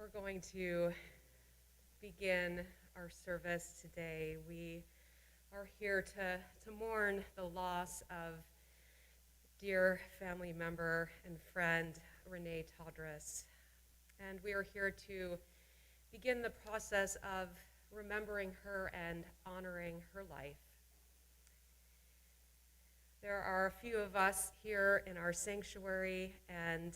We're going to begin our service today. We are here to mourn the loss of dear family member and friend Renee Todres. And we are here to begin the process of remembering her and honoring her life. There are a few of us here in our sanctuary, and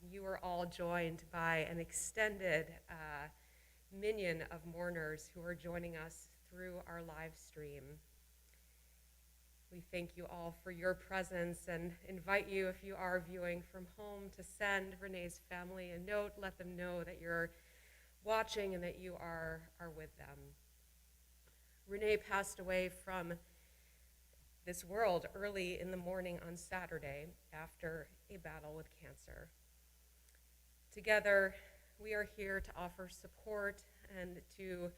you are all joined by an extended minion of mourners who are joining us through our live stream. We thank you all for your presence and invite you, if you are viewing from home, to send Renee's family a note. Let them know that you're watching and that you are with them. Renee passed away from this world early in the morning on Saturday after a battle with cancer. Together, we are here to offer support and to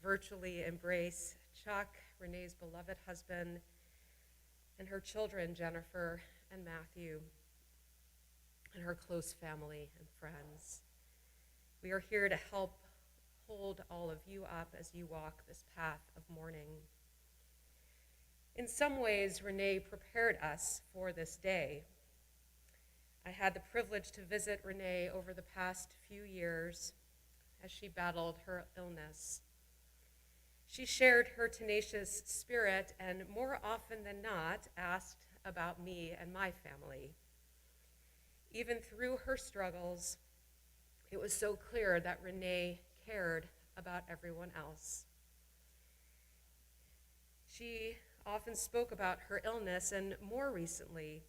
virtually embrace Chuck, Renee's beloved husband, and her children, Jennifer and Matthew, and her close family and friends. We are here to help hold all of you up as you walk this path of mourning. In some ways, Renee prepared us for this day. I had the privilege to visit Renee over the past few years as she battled her illness. She shared her tenacious spirit and more often than not asked about me and my family. Even through her struggles, it was so clear that Renee cared about everyone else. She often spoke about her illness and, more recently,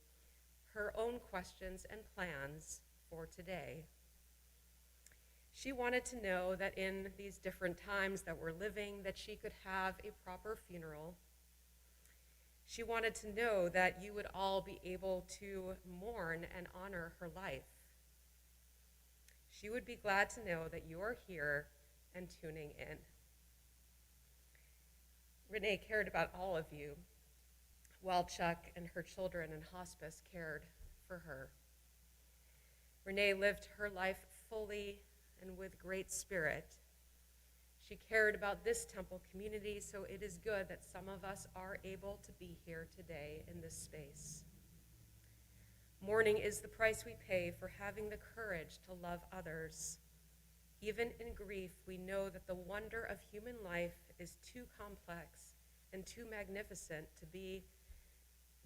her own questions and plans for today. She wanted to know that in these different times that we're living, that she could have a proper funeral. She wanted to know that you would all be able to mourn and honor her life. She would be glad to know that you are here and tuning in. Renee cared about all of you, while Chuck and her children in hospice cared for her. Renee lived her life fully and with great spirit. She cared about this temple community, so it is good that some of us are able to be here today in this space. Mourning is the price we pay for having the courage to love others. Even in grief, we know that the wonder of human life is too complex and too magnificent to be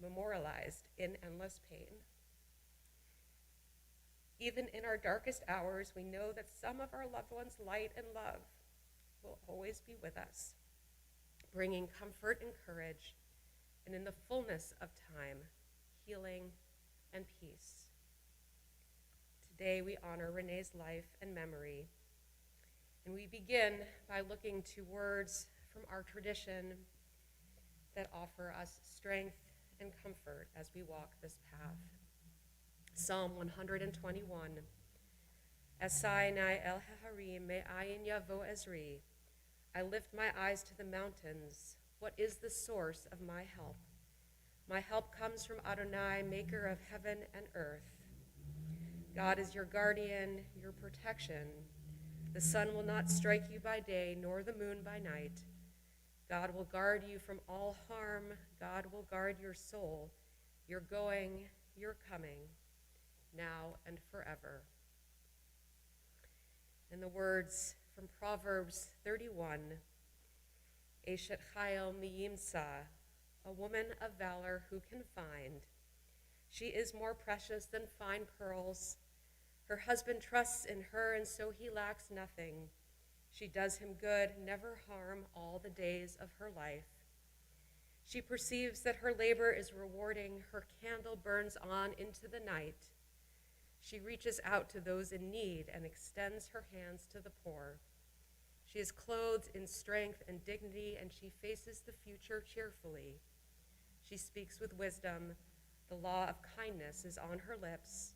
memorialized in endless pain. Even in our darkest hours, we know that some of our loved ones' light and love will always be with us, bringing comfort and courage, and in the fullness of time, healing and peace. Today, we honor Renee's life and memory, and we begin by looking to words from our tradition that offer us strength and comfort as we walk this path. Psalm 121. Esainai el haharim me'ayin yavo ezri. I lift my eyes to the mountains. What is the source of my help? My help comes from Adonai, maker of heaven and earth. God is your guardian, your protection. The sun will not strike you by day, nor the moon by night. God will guard you from all harm. God will guard your soul, your going, your coming, now and forever. And the words from Proverbs 31, Eshet Chayil miyimsa, a woman of valor who can find. She is more precious than fine pearls. Her husband trusts in her, and so he lacks nothing. She does him good, never harm, all the days of her life. She perceives that her labor is rewarding. Her candle burns on into the night. She reaches out to those in need and extends her hands to the poor. She is clothed in strength and dignity, and she faces the future cheerfully. She speaks with wisdom. The law of kindness is on her lips.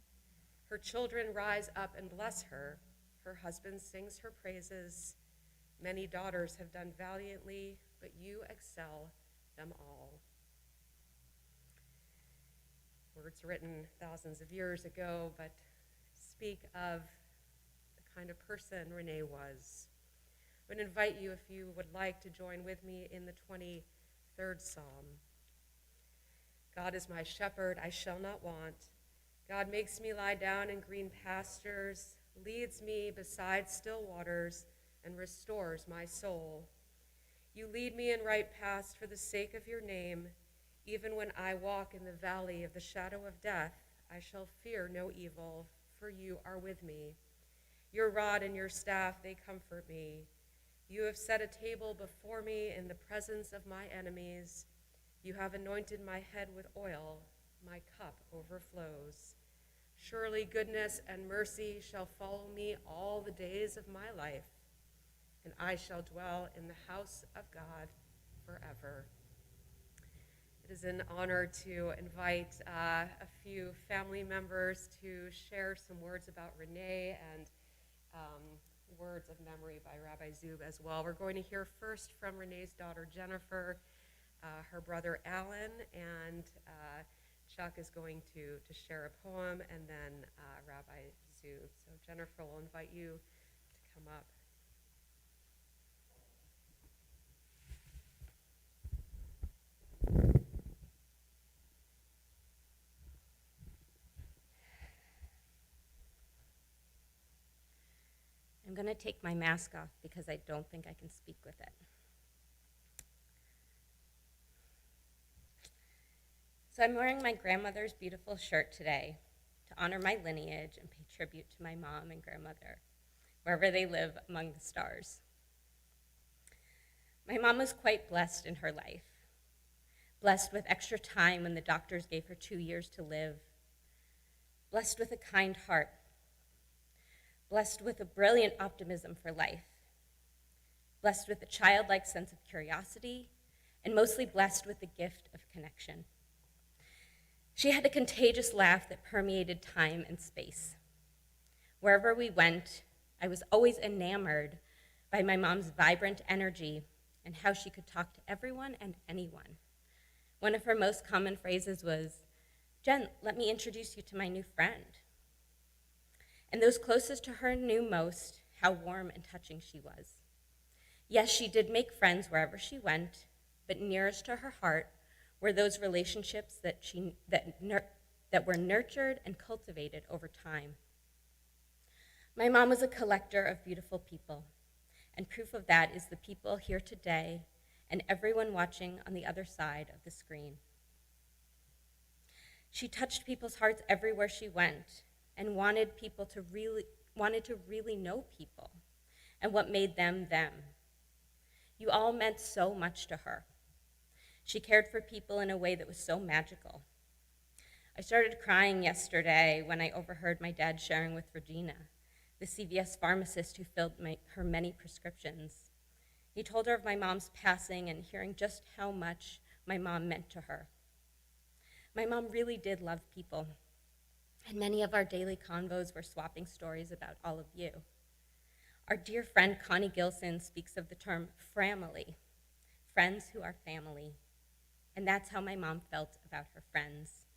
Her children rise up and bless her. Her husband sings her praises. Many daughters have done valiantly, but you excel them all. Words written thousands of years ago, but speak of the kind of person Renee was. I would invite you, if you would like, to join with me in the 23rd Psalm. God is my shepherd, I shall not want. God makes me lie down in green pastures, leads me beside still waters, and restores my soul. You lead me in right paths for the sake of your name. Even when I walk in the valley of the shadow of death, I shall fear no evil, for you are with me. Your rod and your staff, they comfort me. You have set a table before me in the presence of my enemies. You have anointed my head with oil. My cup overflows. Surely goodness and mercy shall follow me all the days of my life, and I shall dwell in the house of God forever. It is an honor to invite a few family members to share some words about Renee and words of memory by Rabbi Zub as well. We're going to hear first from Renee's daughter Jennifer, her brother Alan, and Chuck is going to share a poem, and then Rabbi Zub. So Jennifer will invite you to come up. I'm going to take my mask off because I don't think I can speak with it. So I'm wearing my grandmother's beautiful shirt today to honor my lineage and pay tribute to my mom and grandmother, wherever they live among the stars. My mom was quite blessed in her life, blessed with extra time when the doctors gave her 2 years to live, blessed with a kind heart, blessed with a brilliant optimism for life, blessed with a childlike sense of curiosity, and mostly blessed with the gift of connection. She had a contagious laugh that permeated time and space. Wherever we went, I was always enamored by my mom's vibrant energy and how she could talk to everyone and anyone. One of her most common phrases was, "Jen, let me introduce you to my new friend." And those closest to her knew most how warm and touching she was. Yes, she did make friends wherever she went, but nearest to her heart were those relationships that were nurtured and cultivated over time. My mom was a collector of beautiful people, and proof of that is the people here today and everyone watching on the other side of the screen. She touched people's hearts everywhere she went, and wanted to really know people and what made them them. You all meant so much to her. She cared for people in a way that was so magical. I started crying yesterday when I overheard my dad sharing with Regina, the CVS pharmacist who filled her many prescriptions. He told her of my mom's passing and hearing just how much my mom meant to her. My mom really did love people. And many of our daily convos were swapping stories about all of you. Our dear friend Connie Gilson speaks of the term framily, friends who are family. And that's how my mom felt about her friends.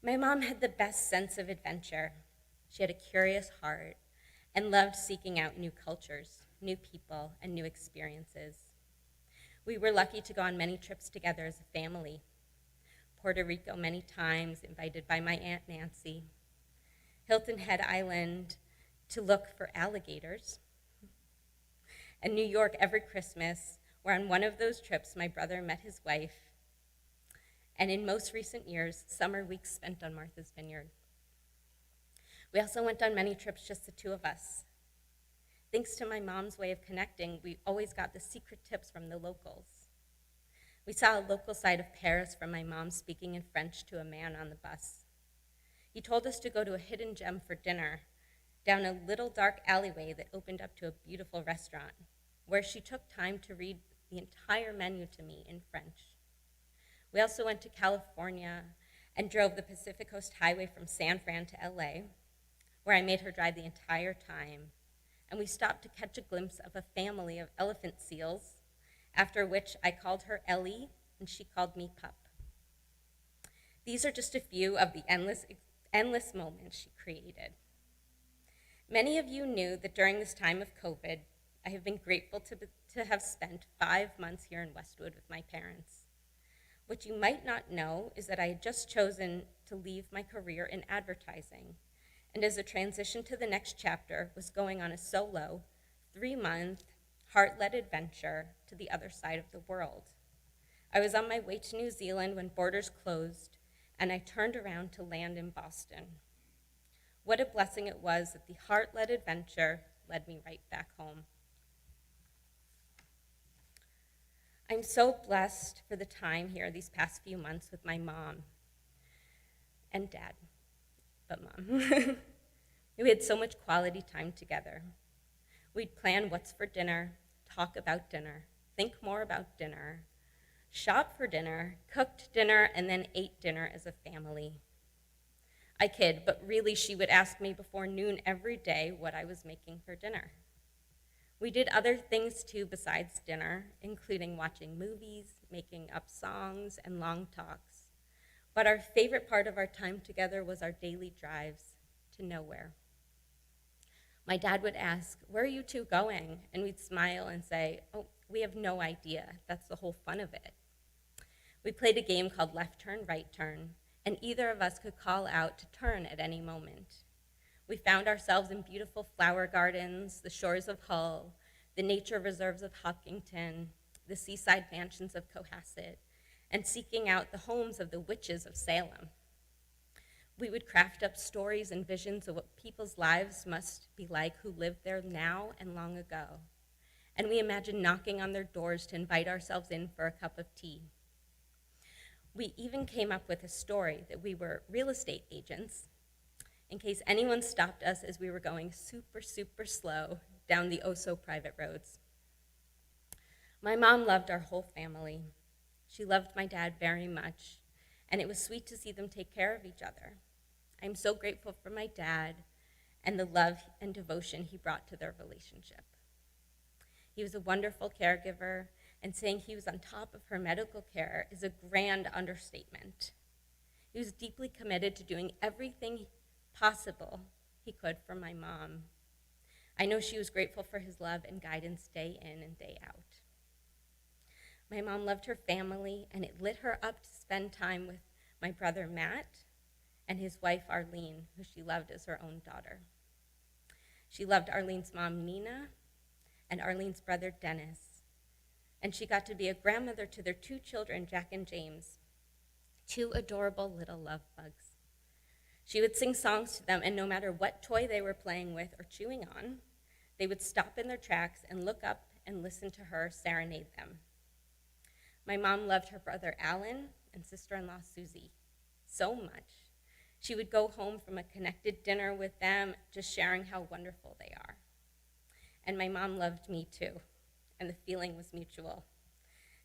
My mom had the best sense of adventure. She had a curious heart and loved seeking out new cultures, new people, and new experiences. We were lucky to go on many trips together as a family. Puerto Rico many times, invited by my Aunt Nancy. Hilton Head Island to look for alligators. And New York every Christmas, where on one of those trips my brother met his wife. And in most recent years, summer weeks spent on Martha's Vineyard. We also went on many trips, just the two of us. Thanks to my mom's way of connecting, we always got the secret tips from the locals. We saw a local side of Paris from my mom speaking in French to a man on the bus. He told us to go to a hidden gem for dinner, down a little dark alleyway that opened up to a beautiful restaurant, where she took time to read the entire menu to me in French. We also went to California and drove the Pacific Coast Highway from San Fran to LA, where I made her drive the entire time. And we stopped to catch a glimpse of a family of elephant seals, after which I called her Ellie, and she called me Pup. These are just a few of the endless moments she created. Many of you knew that during this time of COVID, I have been grateful to have spent 5 months here in Westwood with my parents. What you might not know is that I had just chosen to leave my career in advertising, and as a transition to the next chapter, was going on a solo, 3-month, heart-led adventure to the other side of the world. I was on my way to New Zealand when borders closed, and I turned around to land in Boston. What a blessing it was that the heart-led adventure led me right back home. I'm so blessed for the time here these past few months with my mom and dad, but mom. We had so much quality time together. We'd plan what's for dinner, talk about dinner, think more about dinner, shop for dinner, cooked dinner, and then ate dinner as a family. I kid, but really she would ask me before noon every day what I was making for dinner. We did other things too besides dinner, including watching movies, making up songs, and long talks. But our favorite part of our time together was our daily drives to nowhere. My dad would ask, "Where are you two going?" And we'd smile and say, "Oh, we have no idea. That's the whole fun of it." We played a game called Left Turn, Right Turn, and either of us could call out to turn at any moment. We found ourselves in beautiful flower gardens, the shores of Hull, the nature reserves of Huckington, the seaside mansions of Cohasset, and seeking out the homes of the witches of Salem. We would craft up stories and visions of what people's lives must be like who live there now and long ago. And we imagined knocking on their doors to invite ourselves in for a cup of tea. We even came up with a story that we were real estate agents in case anyone stopped us as we were going super, super slow down the oh-so-private roads. My mom loved our whole family. She loved my dad very much, and it was sweet to see them take care of each other. I'm so grateful for my dad and the love and devotion he brought to their relationship. He was a wonderful caregiver, and saying he was on top of her medical care is a grand understatement. He was deeply committed to doing everything possible he could for my mom. I know she was grateful for his love and guidance day in and day out. My mom loved her family, and it lit her up to spend time with my brother Matt and his wife Arlene, who she loved as her own daughter. She loved Arlene's mom Nina and Arlene's brother Dennis, and she got to be a grandmother to their 2 children, Jack and James, 2 adorable little love bugs. She would sing songs to them, and no matter what toy they were playing with or chewing on, they would stop in their tracks and look up and listen to her serenade them. My mom loved her brother Alan and sister-in-law Susie so much. She would go home from a connected dinner with them, just sharing how wonderful they are. And my mom loved me too, and the feeling was mutual.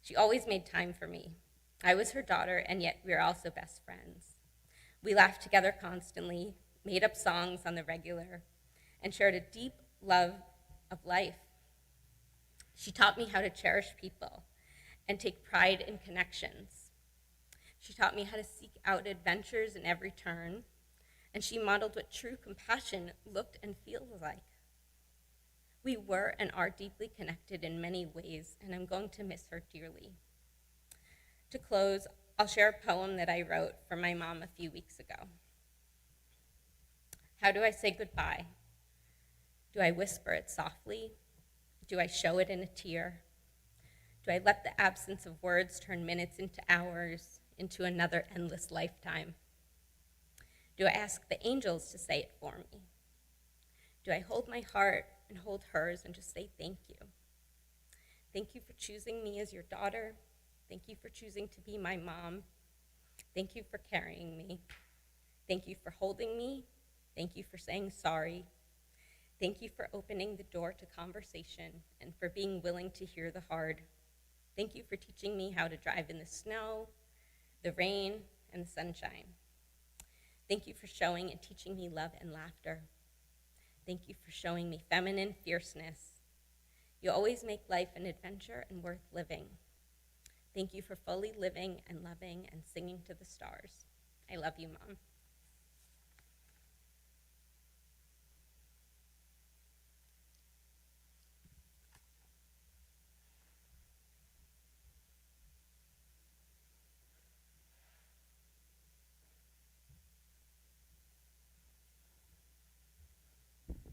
She always made time for me. I was her daughter, and yet we were also best friends. We laughed together constantly, made up songs on the regular, and shared a deep love of life. She taught me how to cherish people and take pride in connections. She taught me how to seek out adventures in every turn, and she modeled what true compassion looked and feels like. We were and are deeply connected in many ways, and I'm going to miss her dearly. To close, I'll share a poem that I wrote for my mom a few weeks ago. How do I say goodbye? Do I whisper it softly? Do I show it in a tear? Do I let the absence of words turn minutes into hours, into another endless lifetime? Do I ask the angels to say it for me? Do I hold my heart and hold hers and just say thank you? Thank you for choosing me as your daughter. Thank you for choosing to be my mom. Thank you for carrying me. Thank you for holding me. Thank you for saying sorry. Thank you for opening the door to conversation and for being willing to hear the hard. Thank you for teaching me how to drive in the snow, the rain, and the sunshine. Thank you for showing and teaching me love and laughter. Thank you for showing me feminine fierceness. You always make life an adventure and worth living. Thank you for fully living and loving and singing to the stars. I love you, Mom.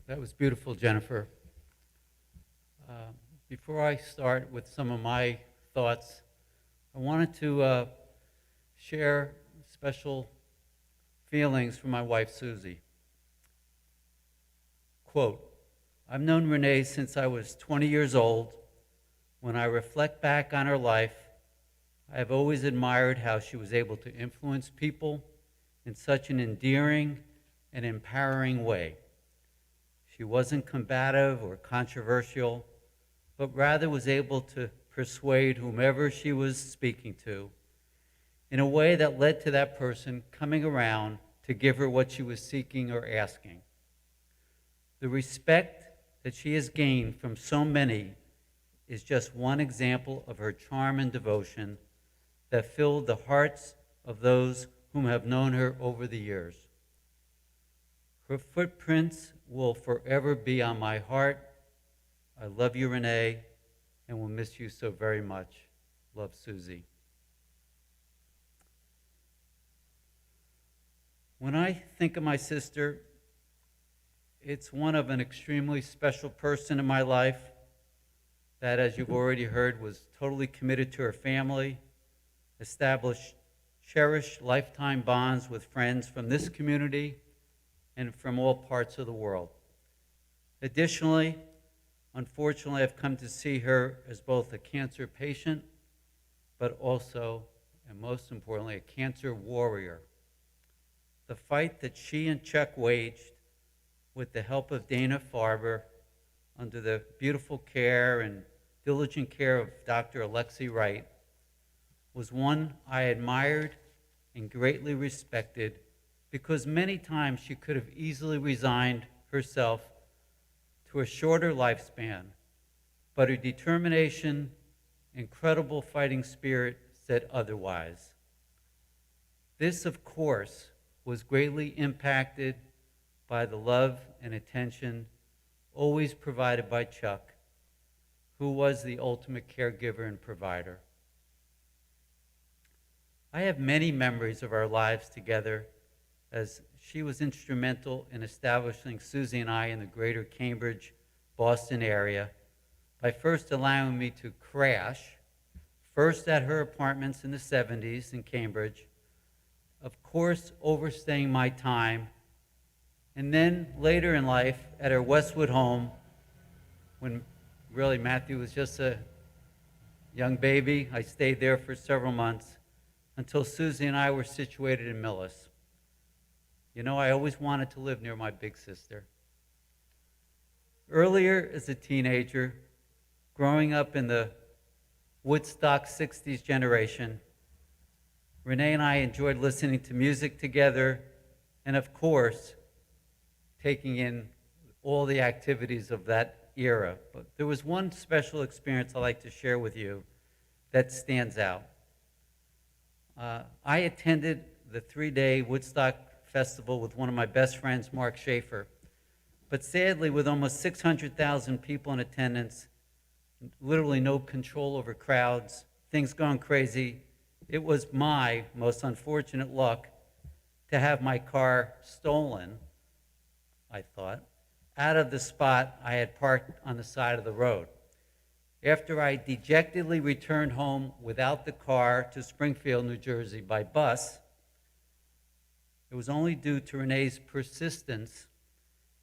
That was beautiful, Jennifer. Before I start with some of my thoughts, I wanted to share special feelings for my wife, Susie. Quote, I've known Renee since I was 20 years old. When I reflect back on her life, I have always admired how she was able to influence people in such an endearing and empowering way. She wasn't combative or controversial, but rather was able to persuade whomever she was speaking to in a way that led to that person coming around to give her what she was seeking or asking. The respect that she has gained from so many is just one example of her charm and devotion that filled the hearts of those whom have known her over the years. Her footprints will forever be on my heart. I love you, Renee, and will miss you so very much. Love, Susie. When I think of my sister, it's one of an extremely special person in my life that, as you've already heard, was totally committed to her family, established cherished lifetime bonds with friends from this community and from all parts of the world. Additionally, unfortunately, I've come to see her as both a cancer patient, but also, and most importantly, a cancer warrior. The fight that she and Chuck waged with the help of Dana Farber under the beautiful care and diligent care of Dr. Alexi Wright was one I admired and greatly respected, because many times she could have easily resigned herself to a shorter lifespan, but her determination, incredible fighting spirit said otherwise. This, of course, was greatly impacted by the love and attention always provided by Chuck, who was the ultimate caregiver and provider. I have many memories of our lives together, as she was instrumental in establishing Susie and I in the greater Cambridge, Boston area by first allowing me to crash, first at her apartments in the 70s in Cambridge, of course overstaying my time, and then later in life at her Westwood home when really Matthew was just a young baby. I stayed there for several months until Susie and I were situated in Millis. You know, I always wanted to live near my big sister. Earlier as a teenager, growing up in the Woodstock 60s generation, Renee and I enjoyed listening to music together and, of course, taking in all the activities of that era. But there was one special experience I'd like to share with you that stands out. I attended the 3-day Woodstock Festival with one of my best friends, Mark Schaefer. But sadly, with almost 600,000 people in attendance, literally no control over crowds, things going crazy, it was my most unfortunate luck to have my car stolen, I thought, out of the spot I had parked on the side of the road. After I dejectedly returned home without the car to Springfield, New Jersey by bus, it was only due to Renee's persistence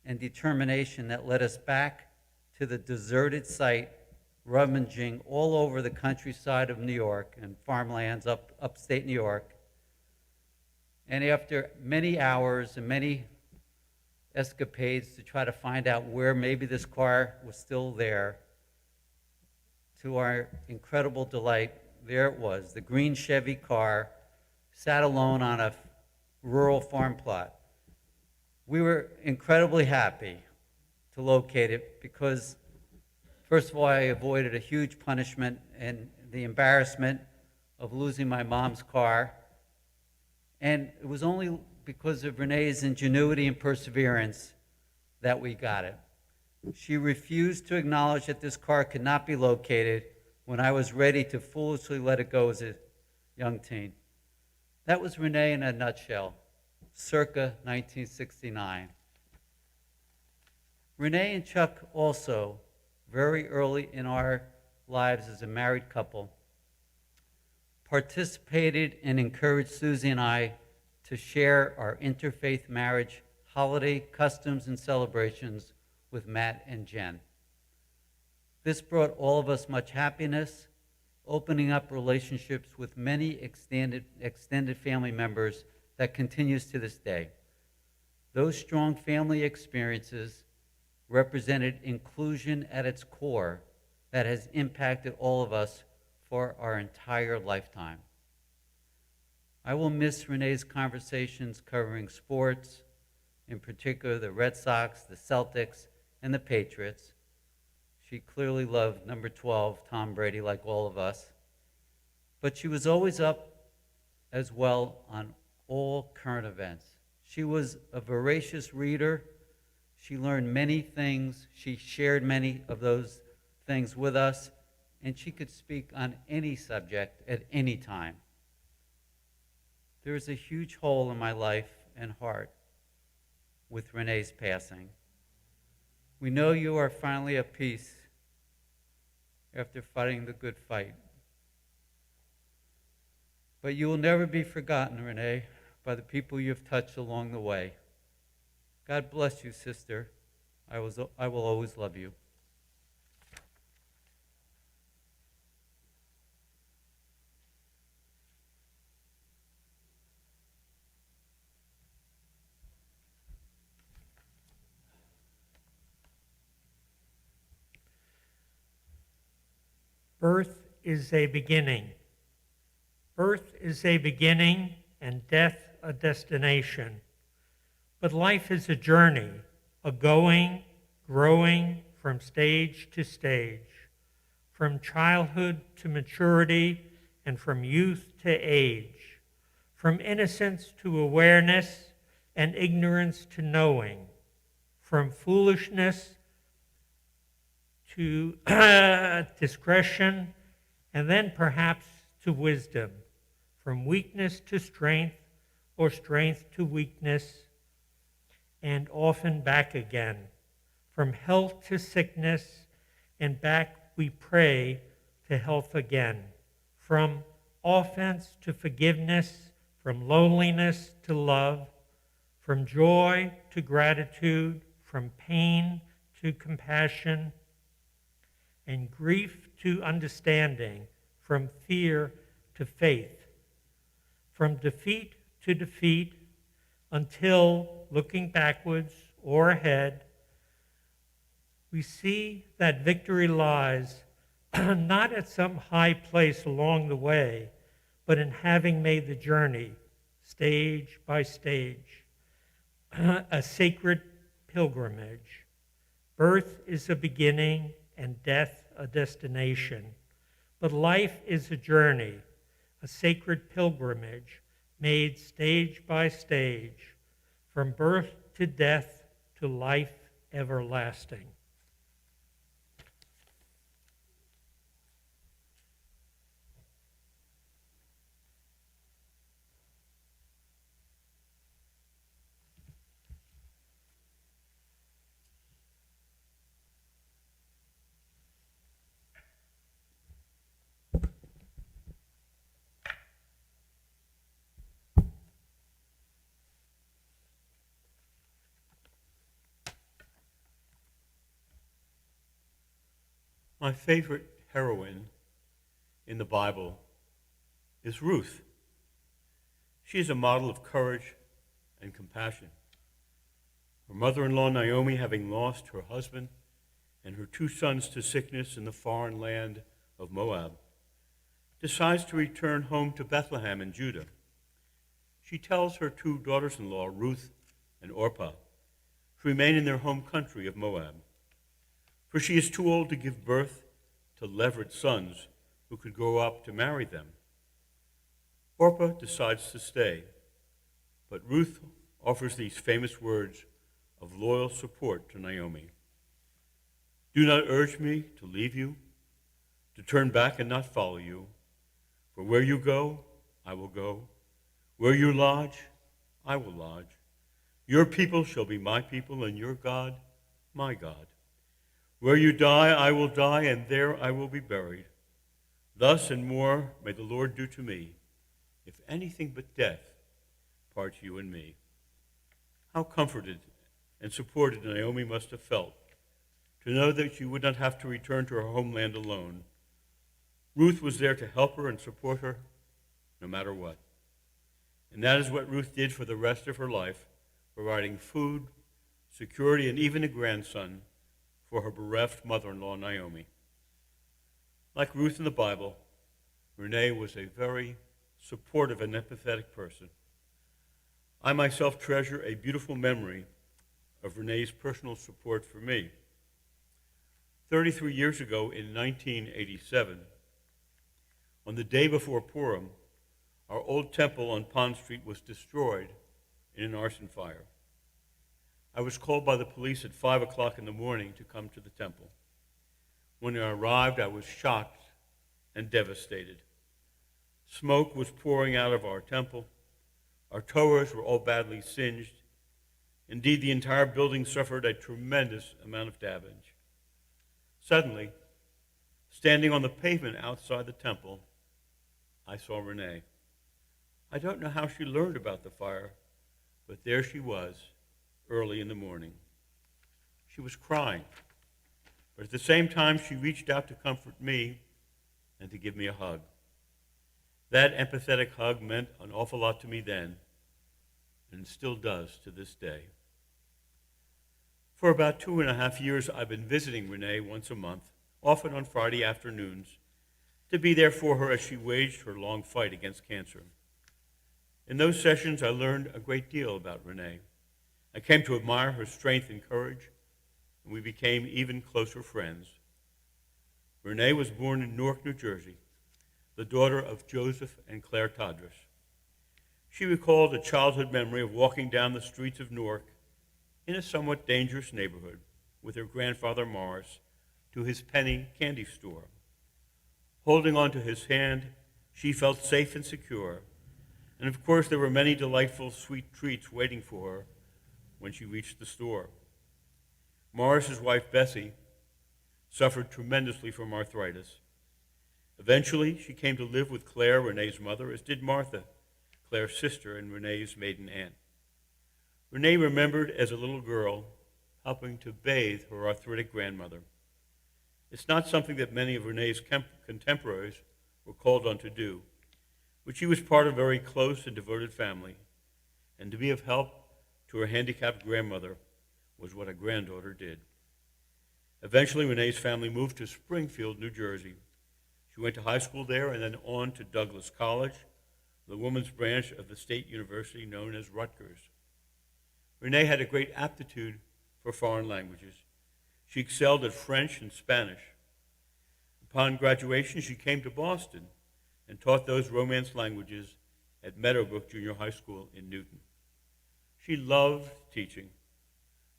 and determination that led us back to the deserted site, rummaging all over the countryside of New York and farmlands upstate New York. And after many hours and many escapades to try to find out where maybe this car was still there, to our incredible delight, there it was, the green Chevy car, sat alone on a rural farm plot. We were incredibly happy to locate it because, first of all, I avoided a huge punishment and the embarrassment of losing my mom's car. And it was only because of Renee's ingenuity and perseverance that we got it. She refused to acknowledge that this car could not be located when I was ready to foolishly let it go as a young teen. That was Renee in a nutshell, circa 1969. Renee and Chuck also, very early in our lives as a married couple, participated and encouraged Susie and I to share our interfaith marriage holiday customs and celebrations with Matt and Jen. This brought all of us much happiness, opening up relationships with many extended family members that continues to this day. Those strong family experiences represented inclusion at its core that has impacted all of us for our entire lifetime. I will miss Renee's conversations covering sports, in particular the Red Sox, the Celtics, and the Patriots. She clearly loved number 12, Tom Brady, like all of us. But she was always up as well on all current events. She was a voracious reader. She learned many things. She shared many of those things with us, and she could speak on any subject at any time. There is a huge hole in my life and heart with Renee's passing. We know you are finally at peace after fighting the good fight. But you will never be forgotten, Renee, by the people you have touched along the way. God bless you, sister. I will always love you. Birth is a beginning. Birth is a beginning and death a destination. But life is a journey, a going, growing from stage to stage, from childhood to maturity and from youth to age, from innocence to awareness and ignorance to knowing, from foolishness to discretion, and then perhaps to wisdom, from weakness to strength, or strength to weakness, and often back again, from health to sickness, and back we pray to health again, from offense to forgiveness, from loneliness to love, from joy to gratitude, from pain to compassion, and grief to understanding, from fear to faith, from defeat to defeat, until, looking backwards or ahead, we see that victory lies not at some high place along the way, but in having made the journey, stage by stage, a sacred pilgrimage. Birth is a beginning and death a destination. But life is a journey, a sacred pilgrimage made stage by stage, from birth to death to life everlasting. My favorite heroine in the Bible is Ruth. She is a model of courage and compassion. Her mother-in-law, Naomi, having lost her husband and her 2 sons to sickness in the foreign land of Moab, decides to return home to Bethlehem in Judah. She tells her 2 daughters-in-law, Ruth and Orpah, to remain in their home country of Moab, for she is too old to give birth to levirate sons who could grow up to marry them. Orpah decides to stay, but Ruth offers these famous words of loyal support to Naomi. Do not urge me to leave you, to turn back and not follow you. For where you go, I will go. Where you lodge, I will lodge. Your people shall be my people, and your God, my God. Where you die, I will die, and there I will be buried. Thus and more may the Lord do to me, if anything but death parts you and me. How comforted and supported Naomi must have felt to know that she would not have to return to her homeland alone. Ruth was there to help her and support her no matter what. And that is what Ruth did for the rest of her life, providing food, security, and even a grandson for her bereft mother-in-law, Naomi. Like Ruth in the Bible, Renee was a very supportive and empathetic person. I myself treasure a beautiful memory of Renee's personal support for me. 33 years ago, in 1987, on the day before Purim, our old temple on Pond Street was destroyed in an arson fire. I was called by the police at 5 o'clock in the morning to come to the temple. When I arrived, I was shocked and devastated. Smoke was pouring out of our temple. Our towers were all badly singed. Indeed, the entire building suffered a tremendous amount of damage. Suddenly, standing on the pavement outside the temple, I saw Renee. I don't know how she learned about the fire, but there she was, early in the morning. She was crying, but at the same time, she reached out to comfort me and to give me a hug. That empathetic hug meant an awful lot to me then, and it still does to this day. For about 2.5 years, I've been visiting Renee once a month, often on Friday afternoons, to be there for her as she waged her long fight against cancer. In those sessions, I learned a great deal about Renee. I came to admire her strength and courage, and we became even closer friends. Renee was born in Newark, New Jersey, the daughter of Joseph and Claire Todres. She recalled a childhood memory of walking down the streets of Newark in a somewhat dangerous neighborhood with her grandfather Morris to his penny candy store. Holding onto his hand, she felt safe and secure, and of course there were many delightful sweet treats waiting for her when she reached the store. Morris's wife, Bessie, suffered tremendously from arthritis. Eventually, she came to live with Claire, Renee's mother, as did Martha, Claire's sister and Renee's maiden aunt. Renee remembered as a little girl helping to bathe her arthritic grandmother. It's not something that many of Renee's contemporaries were called on to do, but she was part of a very close and devoted family, and to be of help to her handicapped grandmother was what a granddaughter did. Eventually, Renee's family moved to Springfield, New Jersey. She went to high school there and then on to Douglas College, the women's branch of the state university known as Rutgers. Renee had a great aptitude for foreign languages. She excelled at French and Spanish. Upon graduation, she came to Boston and taught those Romance languages at Meadowbrook Junior High School in Newton. She loved teaching,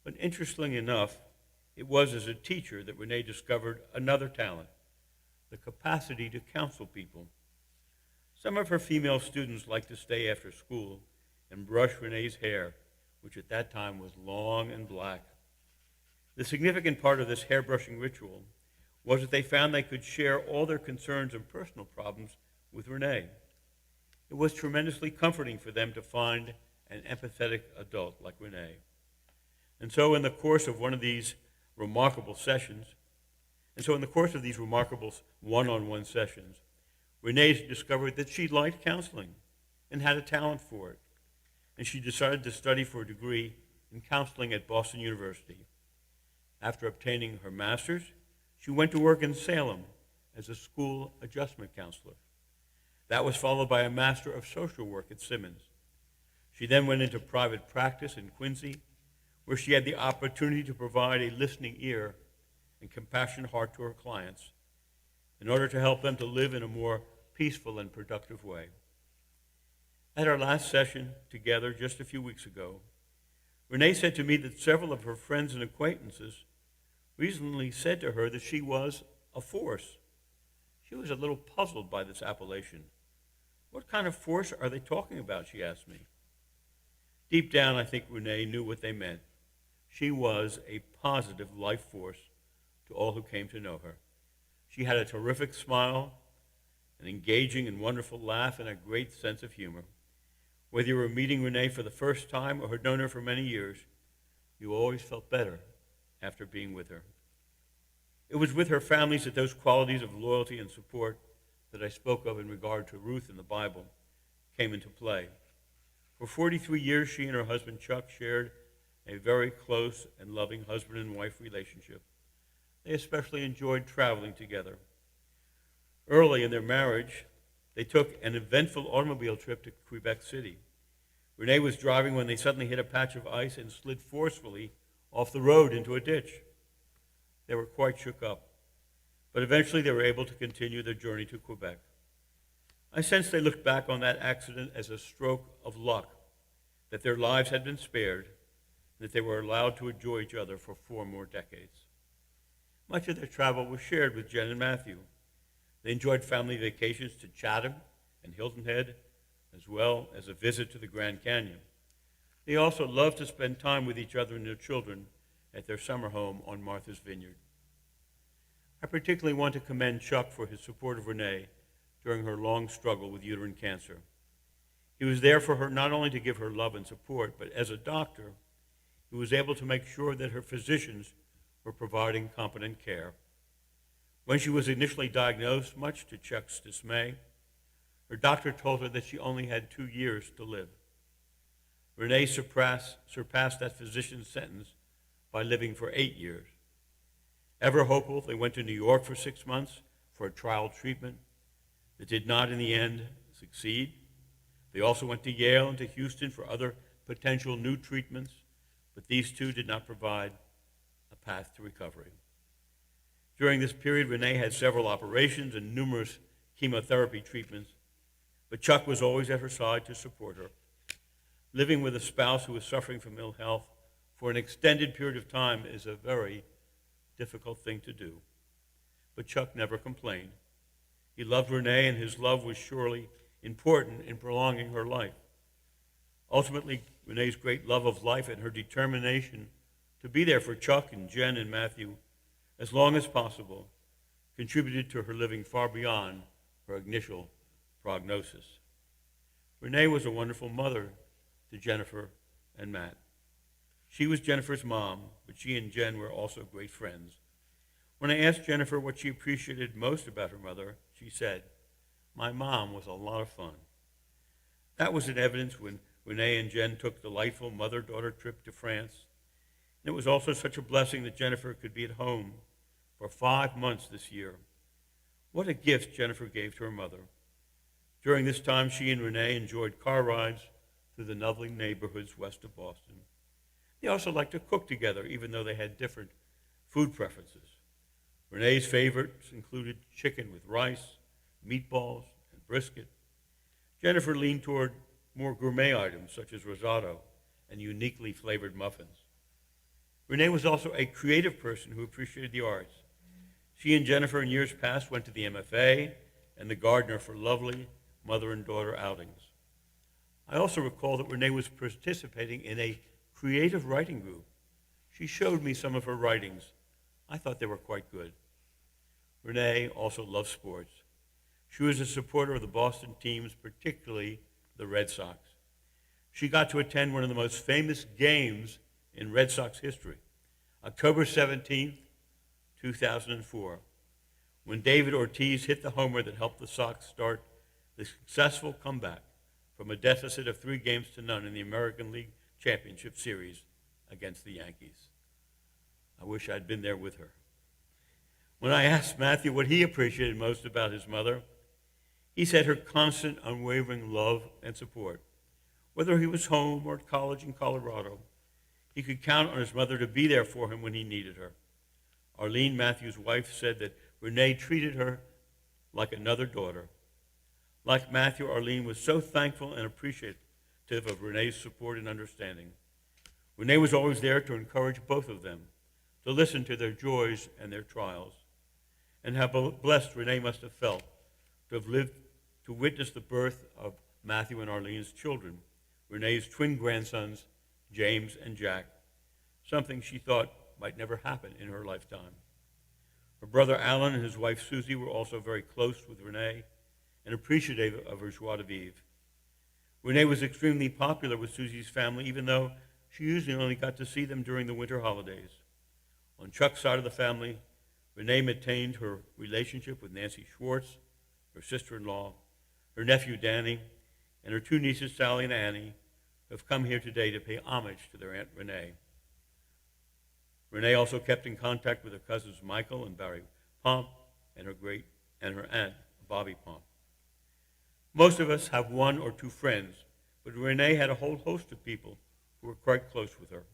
but interestingly enough, it was as a teacher that Renee discovered another talent, the capacity to counsel people. Some of her female students liked to stay after school and brush Renee's hair, which at that time was long and black. The significant part of this hair-brushing ritual was that they found they could share all their concerns and personal problems with Renee. It was tremendously comforting for them to find an empathetic adult like Renee. And so in the course of these remarkable one-on-one sessions, Renee discovered that she liked counseling and had a talent for it. And she decided to study for a degree in counseling at Boston University. After obtaining her master's, she went to work in Salem as a school adjustment counselor. That was followed by a Master of Social Work at Simmons. She then went into private practice in Quincy, where she had the opportunity to provide a listening ear and compassionate heart to her clients in order to help them to live in a more peaceful and productive way. At our last session together just a few weeks ago, Renee said to me that several of her friends and acquaintances recently said to her that she was a force. She was a little puzzled by this appellation. What kind of force are they talking about, she asked me. Deep down, I think Renee knew what they meant. She was a positive life force to all who came to know her. She had a terrific smile, an engaging and wonderful laugh, and a great sense of humor. Whether you were meeting Renee for the first time or had known her for many years, you always felt better after being with her. It was with her families that those qualities of loyalty and support that I spoke of in regard to Ruth in the Bible came into play. For 43 years, she and her husband Chuck shared a very close and loving husband and wife relationship. They especially enjoyed traveling together. Early in their marriage, they took an eventful automobile trip to Quebec City. Renee was driving when they suddenly hit a patch of ice and slid forcefully off the road into a ditch. They were quite shook up, but eventually they were able to continue their journey to Quebec. I sensed they looked back on that accident as a stroke of luck, that their lives had been spared, and that they were allowed to enjoy each other for 4 more decades. Much of their travel was shared with Jen and Matthew. They enjoyed family vacations to Chatham and Hilton Head, as well as a visit to the Grand Canyon. They also loved to spend time with each other and their children at their summer home on Martha's Vineyard. I particularly want to commend Chuck for his support of Renee during her long struggle with uterine cancer. He was there for her not only to give her love and support, but as a doctor, he was able to make sure that her physicians were providing competent care. When she was initially diagnosed, much to Chuck's dismay, her doctor told her that she only had 2 years to live. Renee surpassed that physician's sentence by living for 8 years. Ever hopeful, they went to New York for 6 months for a trial treatment that did not in the end succeed. They also went to Yale and to Houston for other potential new treatments, but these too did not provide a path to recovery. During this period, Renee had several operations and numerous chemotherapy treatments, but Chuck was always at her side to support her. Living with a spouse who was suffering from ill health for an extended period of time is a very difficult thing to do. But Chuck never complained. He loved Renee, and his love was surely important in prolonging her life. Ultimately, Renee's great love of life and her determination to be there for Chuck and Jen and Matthew as long as possible contributed to her living far beyond her initial prognosis. Renee was a wonderful mother to Jennifer and Matt. She was Jennifer's mom, but she and Jen were also great friends. When I asked Jennifer what she appreciated most about her mother, she said, "My mom was a lot of fun." That was in evidence when Renee and Jen took a delightful mother-daughter trip to France. And it was also such a blessing that Jennifer could be at home for 5 months this year. What a gift Jennifer gave to her mother. During this time, she and Renee enjoyed car rides through the lovely neighborhoods west of Boston. They also liked to cook together, even though they had different food preferences. Renee's favorites included chicken with rice, meatballs, and brisket. Jennifer leaned toward more gourmet items such as risotto and uniquely flavored muffins. Renee was also a creative person who appreciated the arts. She and Jennifer in years past went to the MFA and the Gardner for lovely mother and daughter outings. I also recall that Renee was participating in a creative writing group. She showed me some of her writings. I thought they were quite good. Renee also loved sports. She was a supporter of the Boston teams, particularly the Red Sox. She got to attend one of the most famous games in Red Sox history, October 17th, 2004, when David Ortiz hit the homer that helped the Sox start the successful comeback from a deficit of 3-0 in the American League Championship Series against the Yankees. I wish I'd been there with her. When I asked Matthew what he appreciated most about his mother, he said her constant, unwavering love and support. Whether he was home or at college in Colorado, he could count on his mother to be there for him when he needed her. Arlene, Matthew's wife, said that Renee treated her like another daughter. Like Matthew, Arlene was so thankful and appreciative of Renee's support and understanding. Renee was always there to encourage both of them, to listen to their joys and their trials. And how blessed Renee must have felt to have lived to witness the birth of Matthew and Arlene's children, Renee's twin grandsons, James and Jack, something she thought might never happen in her lifetime. Her brother Alan and his wife Susie were also very close with Renee and appreciative of her joie de vivre. Renee was extremely popular with Susie's family, even though she usually only got to see them during the winter holidays. On Chuck's side of the family, Renee maintained her relationship with Nancy Schwartz, her sister-in-law, her nephew Danny, and her two nieces Sally and Annie, who have come here today to pay homage to their Aunt Renee. Renee also kept in contact with her cousins Michael and Barry Pomp and her aunt Bobby Pomp. Most of us have one or two friends, but Renee had a whole host of people who were quite close with her.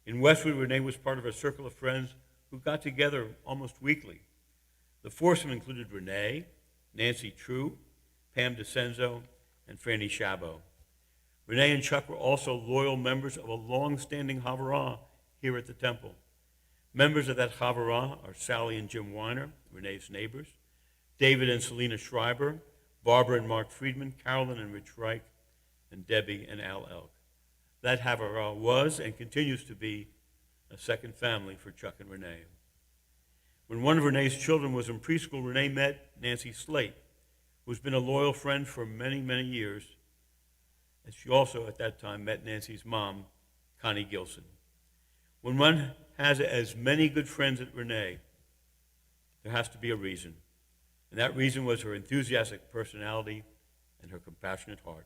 In Westwood, Renee was part of a circle of friends who got together almost weekly. The foursome included Renee, Nancy True, Pam DeCenzo, and Franny Chabot. Renee and Chuck were also loyal members of a long-standing Havurah here at the Temple. Members of that Havurah are Sally and Jim Weiner, Renee's neighbors, David and Selena Schreiber, Barbara and Mark Friedman, Carolyn and Rich Reich, and Debbie and Al Elk. That Havurah was and continues to be a second family for Chuck and Renee. When one of Renee's children was in preschool, Renee met Nancy Slate, who's been a loyal friend for many, many years, and she also at that time met Nancy's mom, Connie Gilson. When one has as many good friends as Renee, there has to be a reason. And that reason was her enthusiastic personality and her compassionate heart.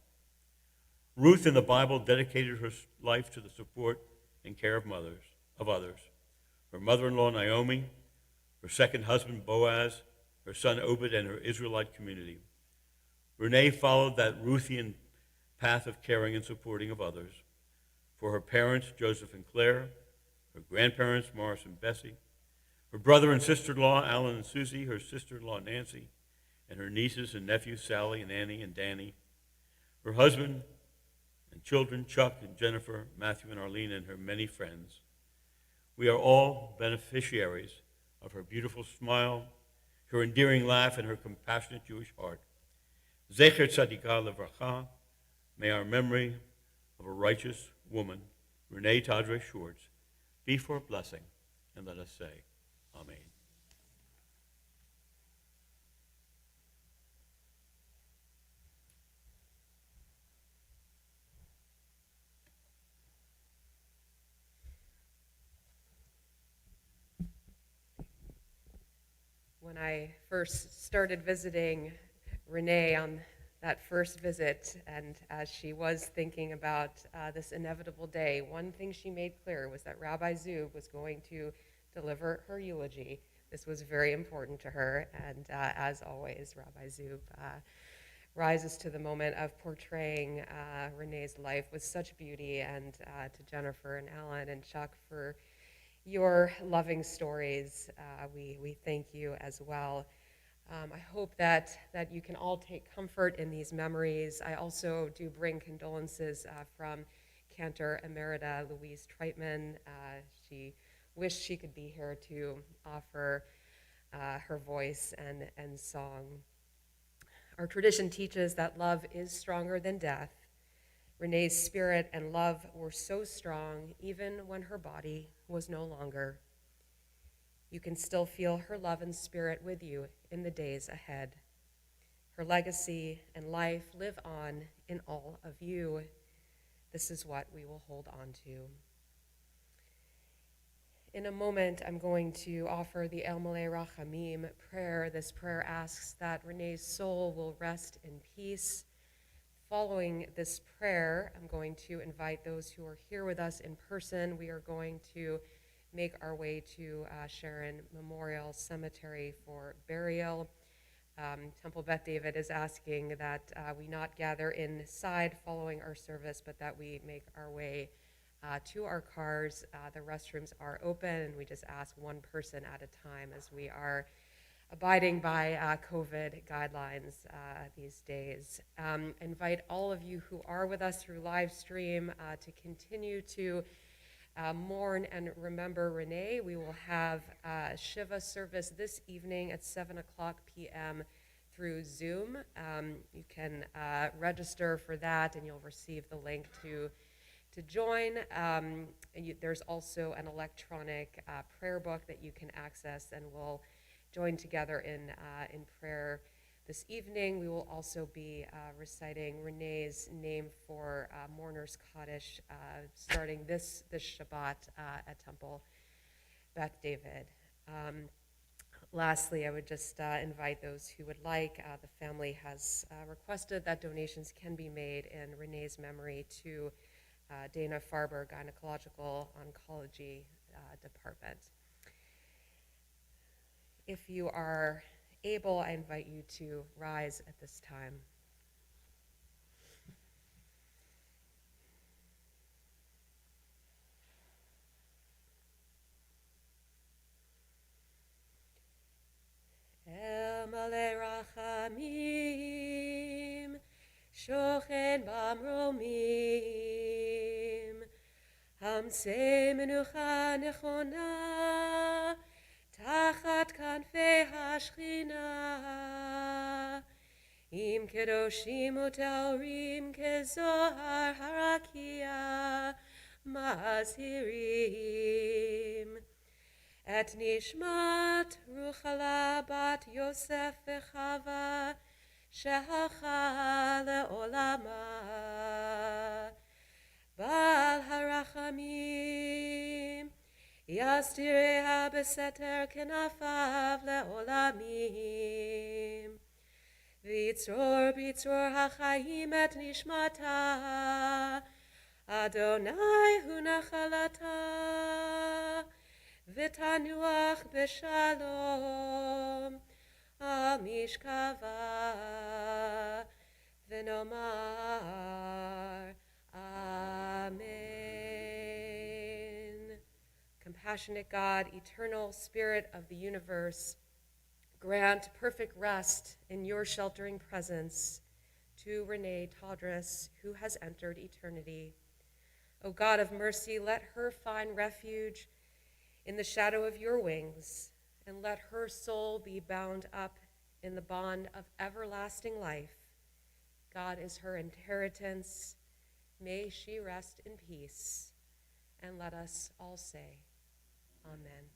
Ruth in the Bible dedicated her life to the support and care of others. Her mother-in-law Naomi, her second husband Boaz, her son Obed, and her Israelite community. Renee followed that Ruthian path of caring and supporting of others. For her parents, Joseph and Claire, her grandparents, Morris and Bessie, her brother and sister-in-law, Alan and Susie, her sister-in-law, Nancy, and her nieces and nephews, Sally and Annie and Danny, her husband and children, Chuck and Jennifer, Matthew and Arlene, and her many friends. We are all beneficiaries of her beautiful smile, her endearing laugh, and her compassionate Jewish heart. Zecher Tzadikah Levracha, may our memory of a righteous woman, Renee Todres Schwartz, be for a blessing, and let us say, Amen. When I first started visiting Renee on that first visit, and as she was thinking about this inevitable day, one thing she made clear was that Rabbi Zub was going to deliver her eulogy. This was very important to her, and as always, Rabbi Zub rises to the moment of portraying Renee's life with such beauty, and to Jennifer and Alan and Chuck for your loving stories. We thank you as well. I hope that you can all take comfort in these memories. I also do bring condolences from Cantor Emerita Louise Treitman. She wished she could be here to offer her voice and song. Our tradition teaches that love is stronger than death. Renee's spirit and love were so strong even when her body was no longer. You can still feel her love and spirit with you in the days ahead. Her legacy and life live on in all of you. This is what we will hold on to. In a moment, I'm going to offer the El Malei Rachamim prayer. This prayer asks that Renee's soul will rest in peace. Following this prayer, I'm going to invite those who are here with us in person. We are going to make our way to Sharon Memorial Cemetery for burial. Temple Beth David is asking that we not gather inside following our service, but that we make our way to our cars. The restrooms are open, and we just ask one person at a time as we are abiding by COVID guidelines these days. Invite all of you who are with us through live stream to continue to mourn and remember Renee. We will have a Shiva service this evening at 7 p.m. through Zoom. You can register for that, and you'll receive the link to to join. There's also an electronic prayer book that you can access, and we'll join together in prayer this evening. We will also be reciting Renee's name for Mourner's Kaddish starting this Shabbat at Temple Beth David. Lastly, I would just invite those who would like. The family has requested that donations can be made in Renee's memory to Dana Farber Gynecological Oncology Department. If you are able, I invite you to rise at this time. El Malei Rachamim, Shochen Bamromim, Hamsei Menucha Nechona, Tachat Kanfei Hashchina, Im Kedoshim U'Taurim Kezohar Harakia, Mazhirim. Et nishmat Ruchala bat Yosef v'Chava shehalcha le'olama. Bal harachamim yastireha beseter kenafav le'olamim. V'yitzror b'yitzror hachayim et nishmata Adonai hu nachalata. V'tanuach b'shalom al mishkava v'nomar Amen. Compassionate God, eternal Spirit of the universe, grant perfect rest in your sheltering presence to Renee Todres, who has entered eternity. O God of mercy, let her find refuge in the shadow of your wings, and let her soul be bound up in the bond of everlasting life. God is her inheritance. May she rest in peace. And let us all say, Amen.